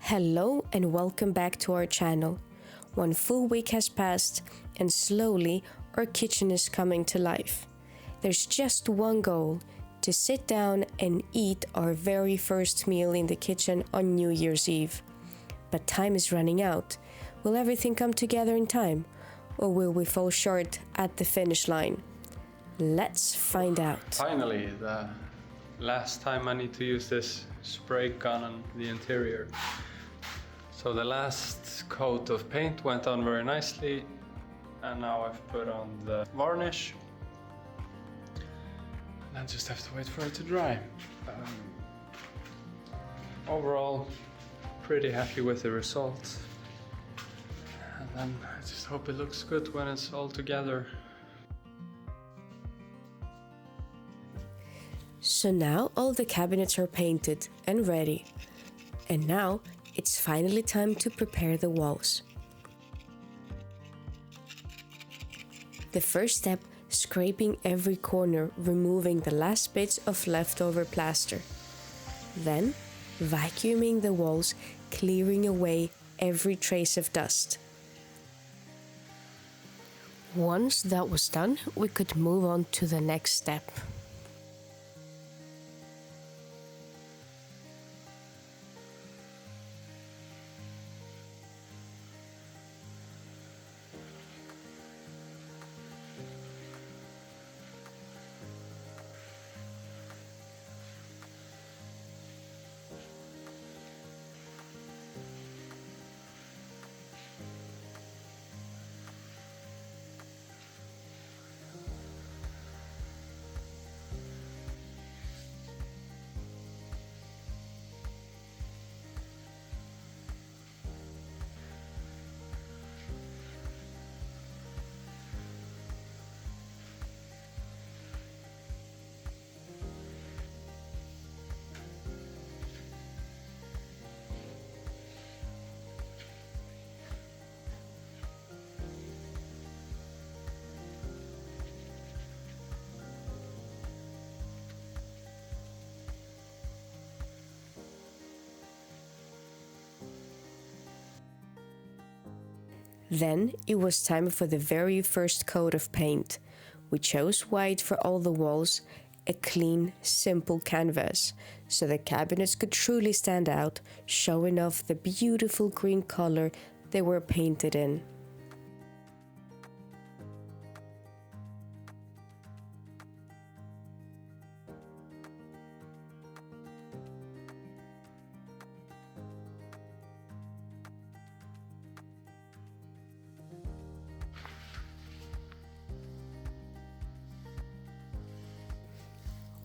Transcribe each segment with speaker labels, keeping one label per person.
Speaker 1: Hello and welcome back to our channel. One full week has passed and slowly our kitchen is coming to life. There's just one goal: to sit down and eat our very first meal in the kitchen on New Year's Eve. But time is running out. Will everything come together in time? Or will we fall short at the finish line? Let's find out.
Speaker 2: Finally, the last time I need to use this spray gun on the interior. So the last coat of paint went on very nicely, and now I've put on the varnish. And I just have to wait for it to dry. Overall, pretty happy with the result. And then I just hope it looks good when it's all together.
Speaker 1: So now all the cabinets are painted and ready. And now it's finally time to prepare the walls. The first step, scraping every corner, removing the last bits of leftover plaster. Then, vacuuming the walls, clearing away every trace of dust. Once that was done, we could move on to the next step. Then it was time for the very first coat of paint. We chose white for all the walls, a clean, simple canvas, so the cabinets could truly stand out, showing off the beautiful green color they were painted in.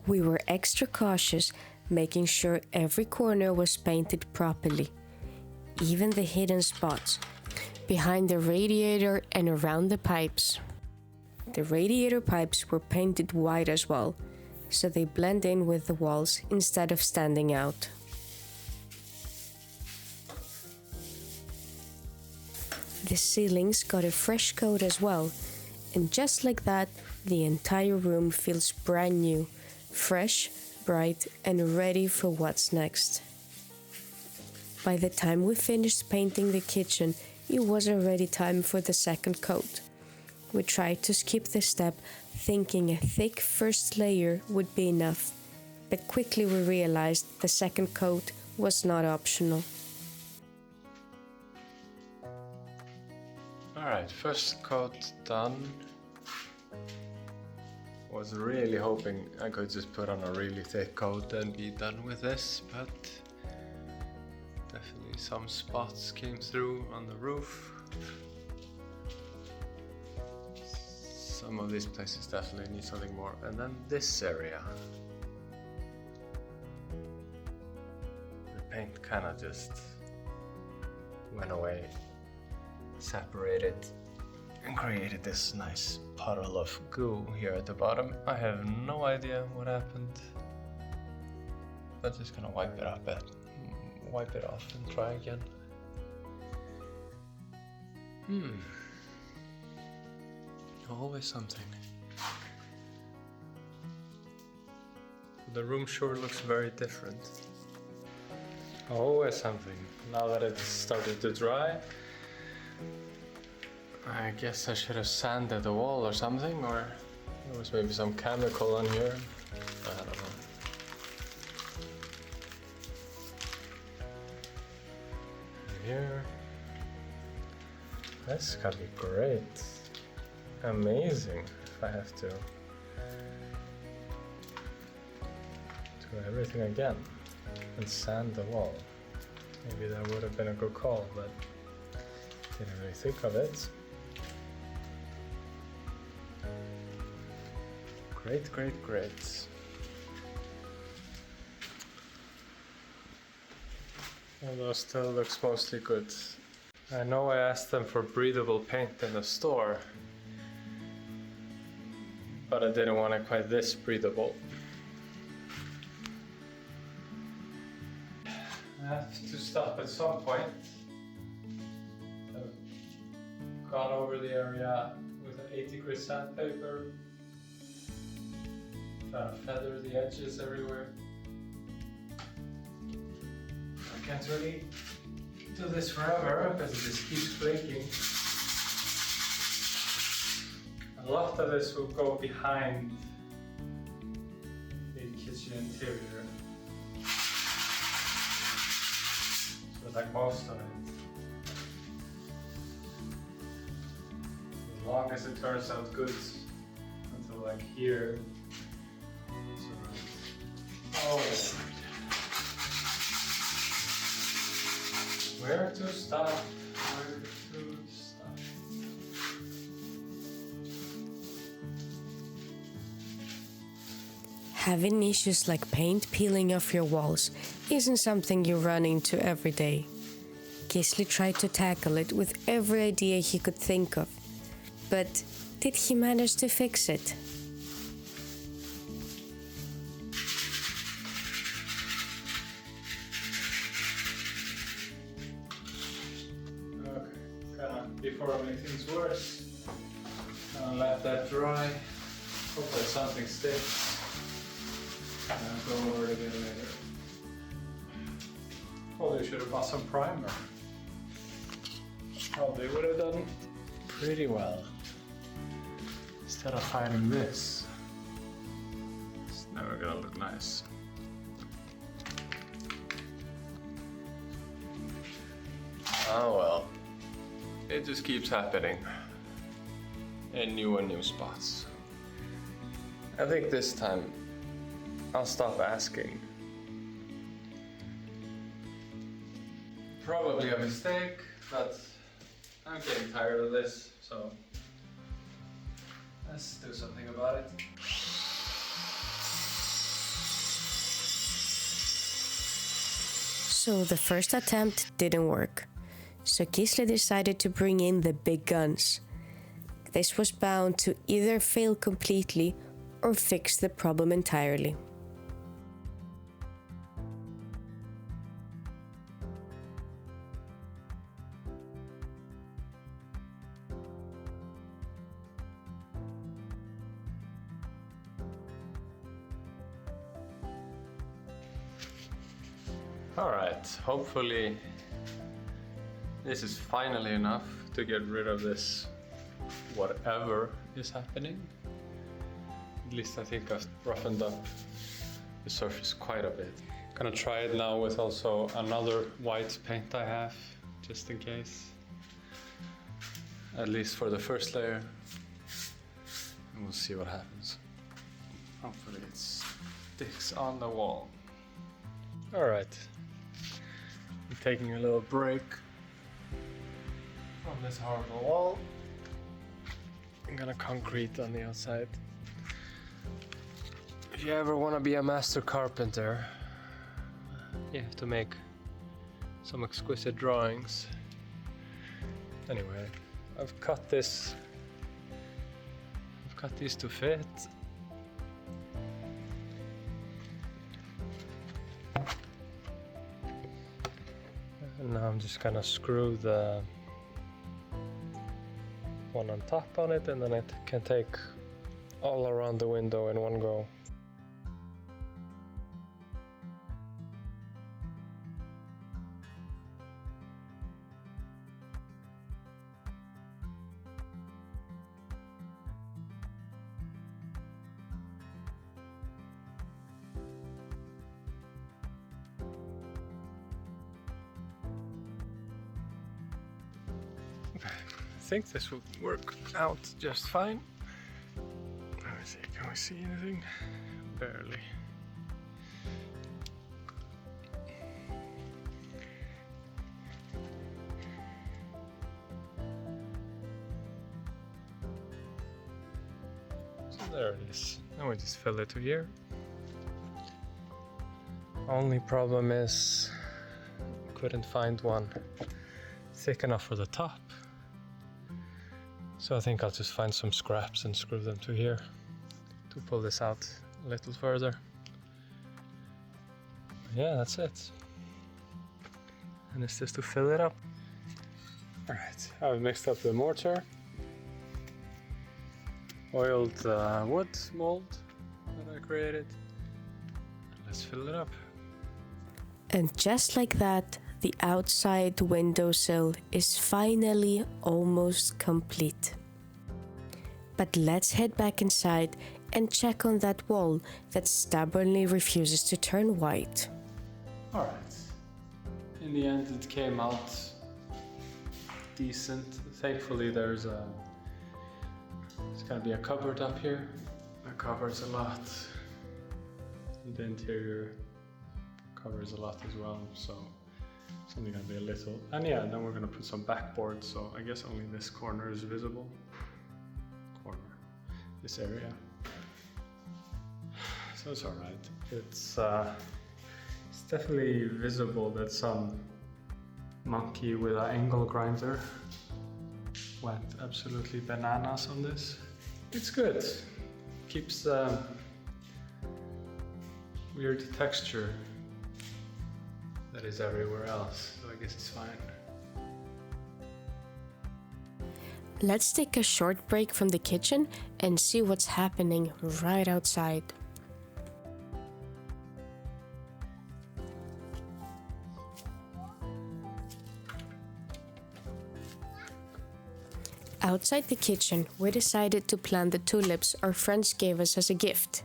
Speaker 1: We were extra cautious, making sure every corner was painted properly, even the hidden spots, behind the radiator and around the pipes. The radiator pipes were painted white as well, so they blend in with the walls instead of standing out. The ceilings got a fresh coat as well, and just like that, the entire room feels brand new. Fresh, bright, and ready for what's next. By the time we finished painting the kitchen, it was already time for the second coat. We tried to skip this step, thinking a thick first layer would be enough, but quickly we realized the second coat was not optional.
Speaker 2: Alright, first coat done. Was really hoping I could just put on a really thick coat and be done with this, but definitely some spots came through on the roof. Some of these places definitely need something more, and then this area. The paint kind of just went away, separated, and created this nice puddle of goo here at the bottom. I have no idea what happened. I'm just gonna wipe it off and try again. Always something. The room sure looks very different. Always something. Now that it's started to dry, I guess I should have sanded the wall or something, or there was maybe some chemical on here. I don't know. Here. This could be great. Amazing if I have to do everything again and sand the wall. Maybe that would have been a good call, but didn't really think of it. Great, great, great. Although still looks mostly good. I know I asked them for breathable paint in the store, but I didn't want it quite this breathable. I have to stop at some point. I've gone over the area with an 80 grit sandpaper, trying to feather the edges everywhere. I can't really do this forever because it just keeps flaking. A lot of this will go behind the kitchen interior. So like most of it. As long as it turns out good until like here. Oh. Where to stop? Where to stop?
Speaker 1: Having issues like paint peeling off your walls isn't something you run into every day. Gisli tried to tackle it with every idea he could think of, but did he manage to fix it?
Speaker 2: Before I make things worse, I'll let that dry. Hopefully something sticks. And I'll go over it again later. Probably should have bought some primer. Probably would have done pretty well. Instead of fighting this. It's never gonna look nice. Oh well. It just keeps happening in new and new spots. I think this time I'll stop asking. Probably a mistake, but I'm getting tired of this, so let's do something about it.
Speaker 1: So the first attempt didn't work. So Gisli decided to bring in the big guns. This was bound to either fail completely or fix the problem entirely.
Speaker 2: All right, hopefully this is finally enough to get rid of this whatever is happening. At least I think I've roughened up the surface quite a bit. Gonna try it now with also another white paint I have, just in case. At least for the first layer. And we'll see what happens. Hopefully it sticks on the wall. All right, I'm taking a little break from this horrible wall. I'm gonna concrete on the outside. If you ever want to be a master carpenter, you have to make some exquisite drawings. Anyway, I've cut these to fit. And now I'm just gonna screw the one on top on it, and then it can take all around the window in one go. think this will work out just fine. Let me see, can we see anything? Barely. So there it is. Now we just fill it to here. Only problem is couldn't find one thick enough for the top. So I think I'll just find some scraps and screw them to here to pull this out a little further. Yeah, that's it. And it's just to fill it up. Alright, I've mixed up the mortar. Oiled wood mold that I created. Let's fill it up.
Speaker 1: And just like that, the outside windowsill is finally almost complete. But let's head back inside and check on that wall that stubbornly refuses to turn white.
Speaker 2: Alright, in the end it came out decent. Thankfully there's gonna be a cupboard up here. That covers a lot. And the interior covers a lot as well, so it's only gonna be a little. And yeah, then we're gonna put some backboard, so I guess only this corner is visible. This area. So it's alright. It's definitely visible that some monkey with an angle grinder went absolutely bananas on this. It's good. Keeps weird texture that is everywhere else, so I guess it's fine.
Speaker 1: Let's take a short break from the kitchen and see what's happening right outside. Outside the kitchen, we decided to plant the tulips our friends gave us as a gift.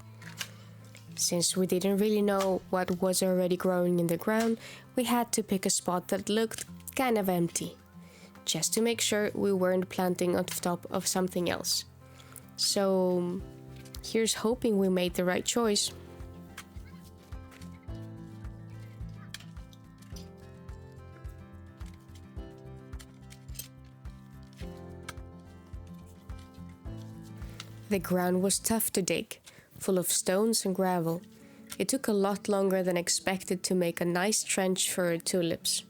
Speaker 1: Since we didn't really know what was already growing in the ground, we had to pick a spot that looked kind of empty, just to make sure we weren't planting on top of something else. So here's hoping we made the right choice. The ground was tough to dig, full of stones and gravel. It took a lot longer than expected to make a nice trench for our tulips.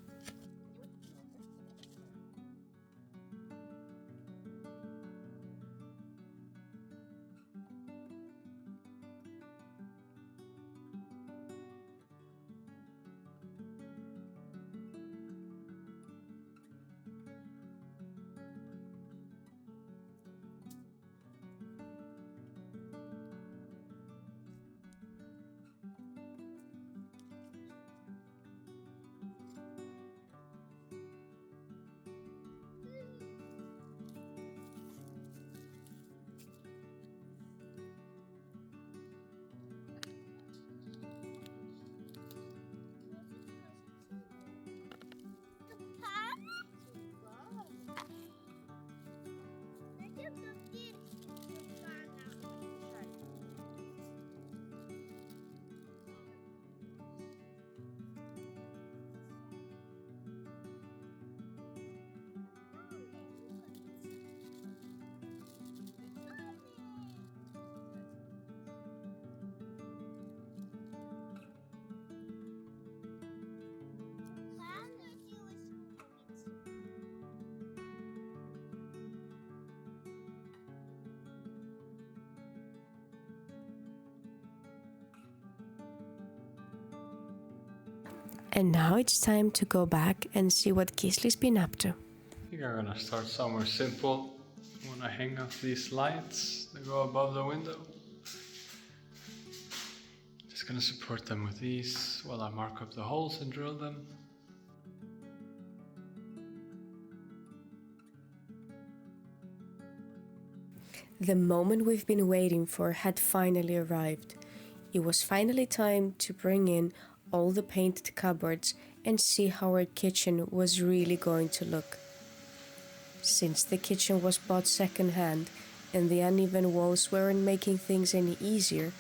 Speaker 1: And now it's time to go back and see what Gisli's been up to.
Speaker 2: I think I'm gonna start somewhere simple. I wanna hang up these lights that go above the window. Just gonna support them with these while I mark up the holes and drill them.
Speaker 1: The moment we've been waiting for had finally arrived. It was finally time to bring in all the painted cupboards and see how our kitchen was really going to look. Since the kitchen was bought secondhand and the uneven walls weren't making things any easier,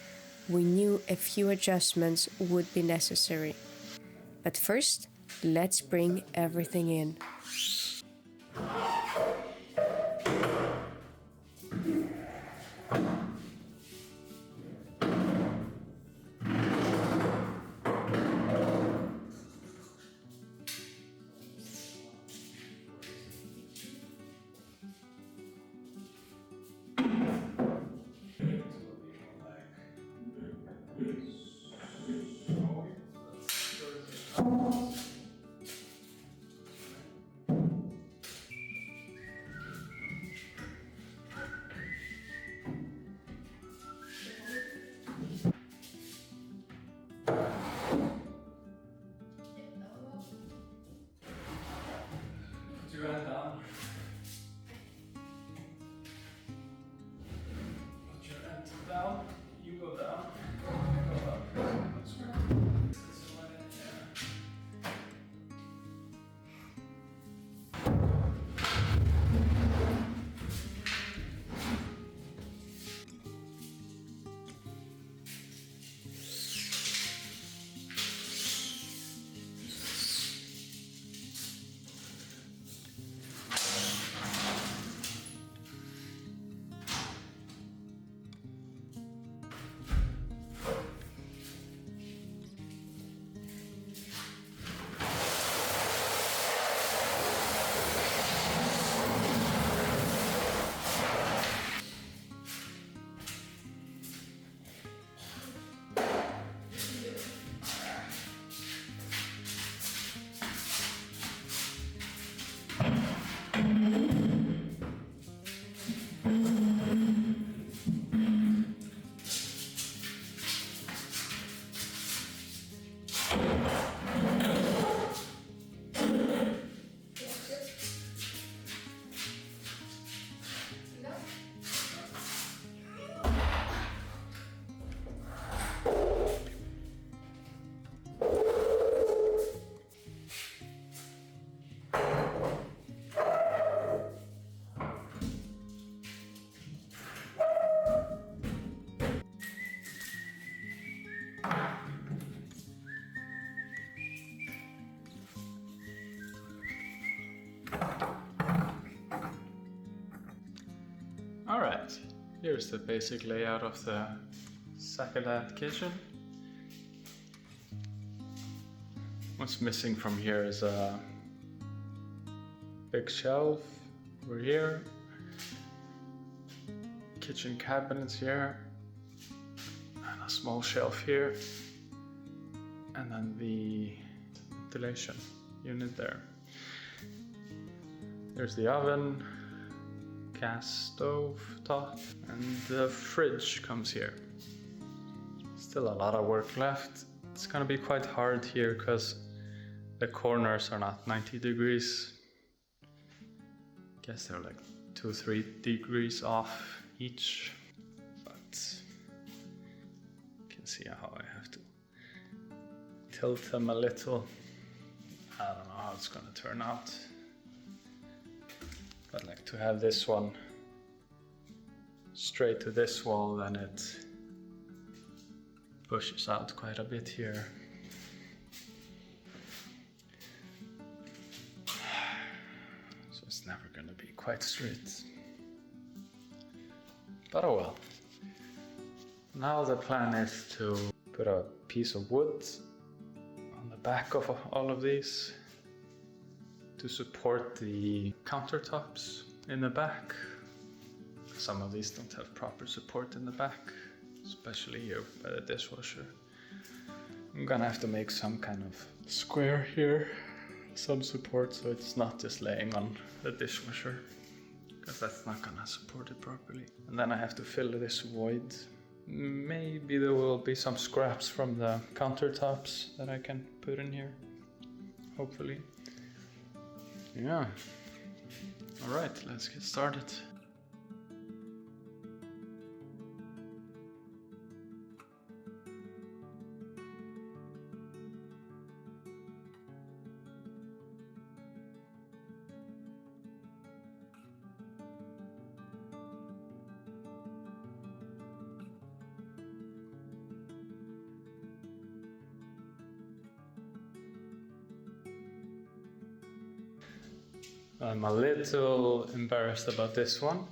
Speaker 1: we knew a few adjustments would be necessary. But first, let's bring everything in.
Speaker 2: Put your hand down. Put your hand down. You go down. Go up. That's good. This one in there. Alright, here's the basic layout of the secondhand kitchen. What's missing from here is a big shelf over here, kitchen cabinets here, and a small shelf here, and then the ventilation unit there. There's the oven, gas stove top, and the fridge comes here. Still a lot of work left. It's gonna be quite hard here because the corners are not 90 degrees. Guess they're like 2-3 degrees off each, but you can see how I have to tilt them a little. I don't know how it's gonna turn out. I'd like to have this one straight to this wall, then it pushes out quite a bit here. So it's never gonna be quite straight. But oh well. Now the plan is to put a piece of wood on the back of all of these to support the countertops in the back. Some of these don't have proper support in the back, especially here by the dishwasher. I'm gonna have to make some kind of square here, some support, so it's not just laying on the dishwasher, because that's not gonna support it properly. And then I have to fill this void. Maybe there will be some scraps from the countertops that I can put in here, hopefully. Yeah. Alright, let's get started. I'm a little embarrassed about this one,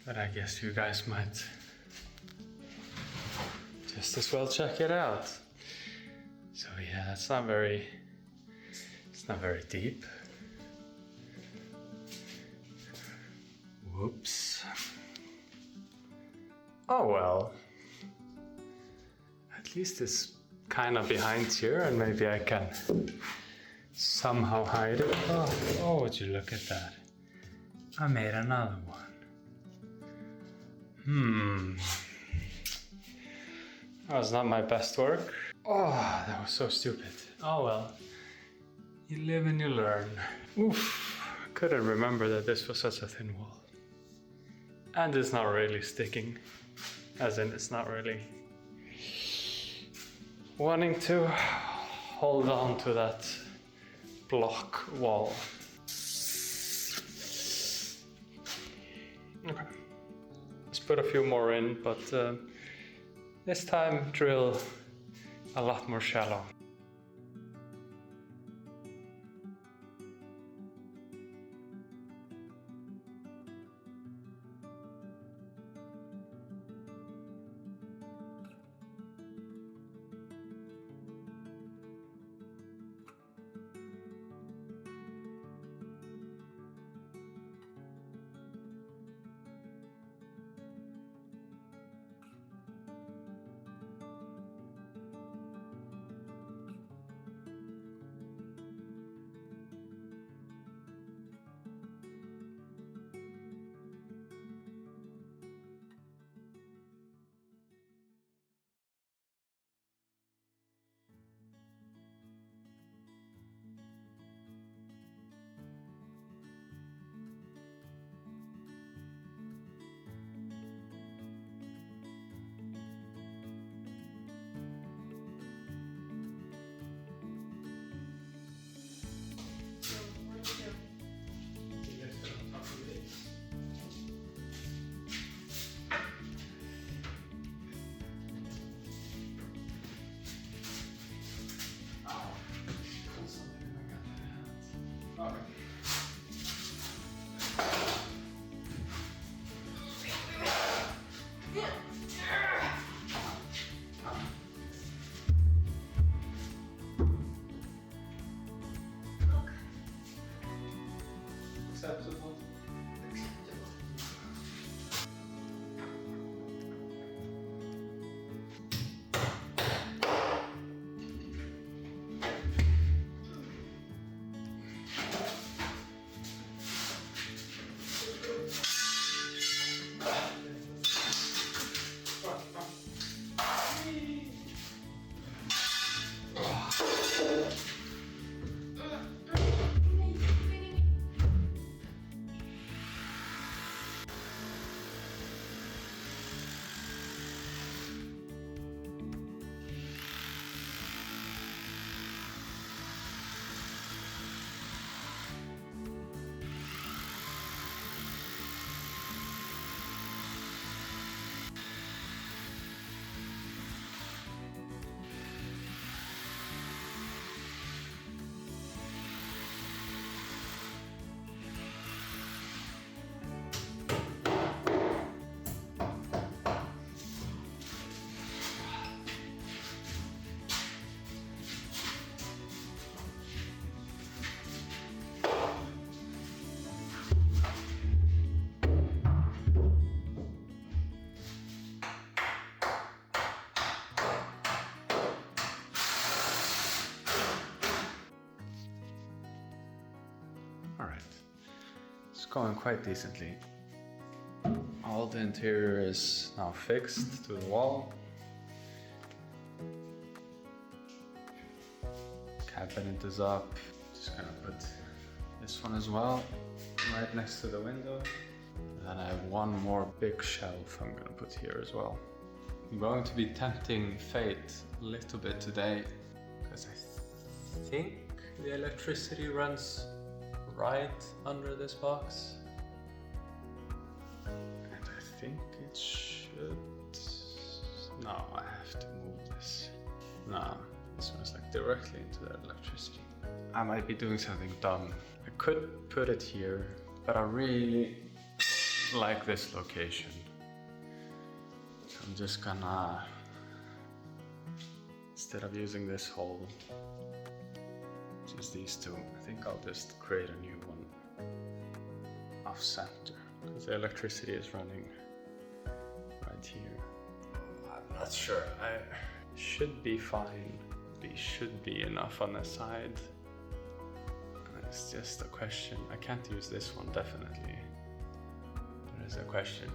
Speaker 2: but I guess you guys might just as well check it out. So yeah, it's not very deep. Whoops. Oh well. At least it's kind of behind here, and maybe I can somehow hide it. Oh, would you look at that? I made another one. That was not my best work. Oh, that was so stupid. Oh well. You live and you learn. Oof. Couldn't remember that this was such a thin wall. And it's not really sticking. As in, it's not really wanting to hold on to that block wall. Okay. Let's put a few more in, but this time drill a lot more shallow. Acceptable. It's going quite decently. All the interior is now fixed to the wall. Cabinet is up. Just gonna put this one as well, right next to the window. And then I have one more big shelf I'm gonna put here as well. I'm going to be tempting fate a little bit today, because I think the electricity runs right under this box. And I think it should... No, I have to move this. No, This one's like directly into the electricity. I might be doing something dumb. I could put it here, but I really like this location. So I'm just gonna, instead of using this hole, use these two. I think I'll just create a new one off center, because the electricity is running right here. I'm not sure. I should be fine. It should be enough on the side. It's just a question. I can't use this one definitely. There is a question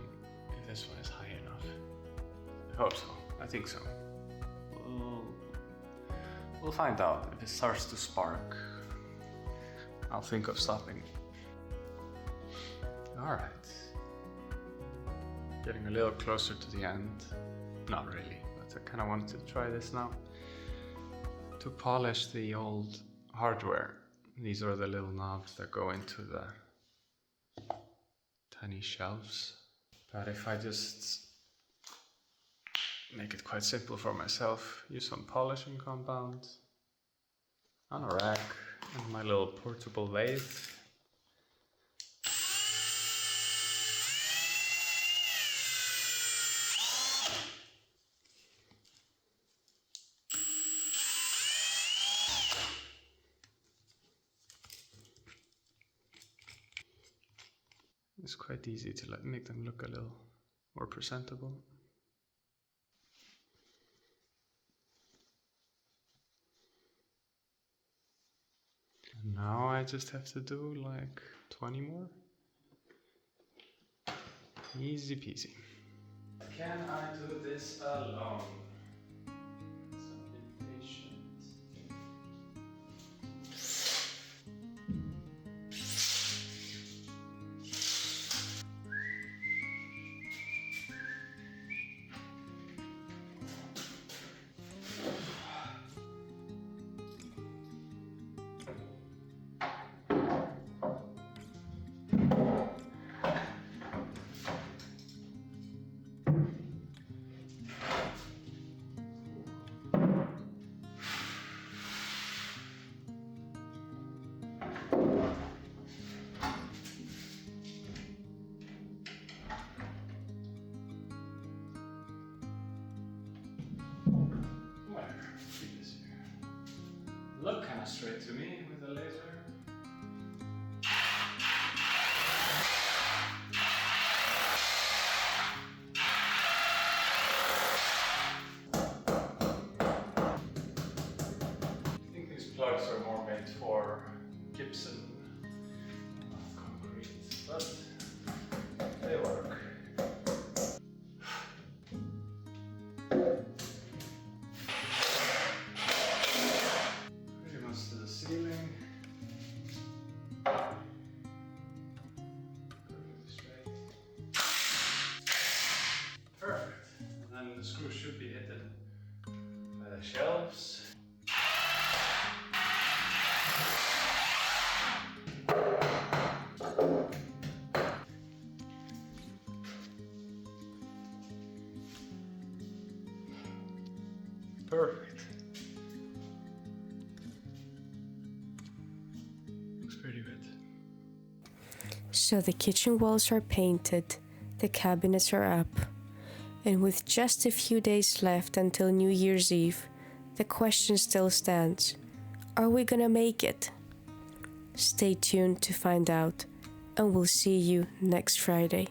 Speaker 2: if this one is high enough. I hope so. I think so. We'll find out. If it starts to spark, I'll think of stopping. Alright. Getting a little closer to the end. Not really, but I kind of wanted to try this now. To polish the old hardware. These are the little knobs that go into the tiny shelves. But if I just make it quite simple for myself, use some polishing compound on a rack and my little portable lathe. It's quite easy to make them look a little more presentable. And now I just have to do like 20 more. Easy peasy. Can I do this alone? So be patient. Look kind of straight to me with the laser. I think these plugs are more meant for gypsum, not concrete, but they work. The screw should be hidden by the shelves. Perfect. Looks pretty good.
Speaker 1: So the kitchen walls are painted, the cabinets are up. And with just a few days left until New Year's Eve, the question still stands. Are we gonna make it? Stay tuned to find out, and we'll see you next Friday.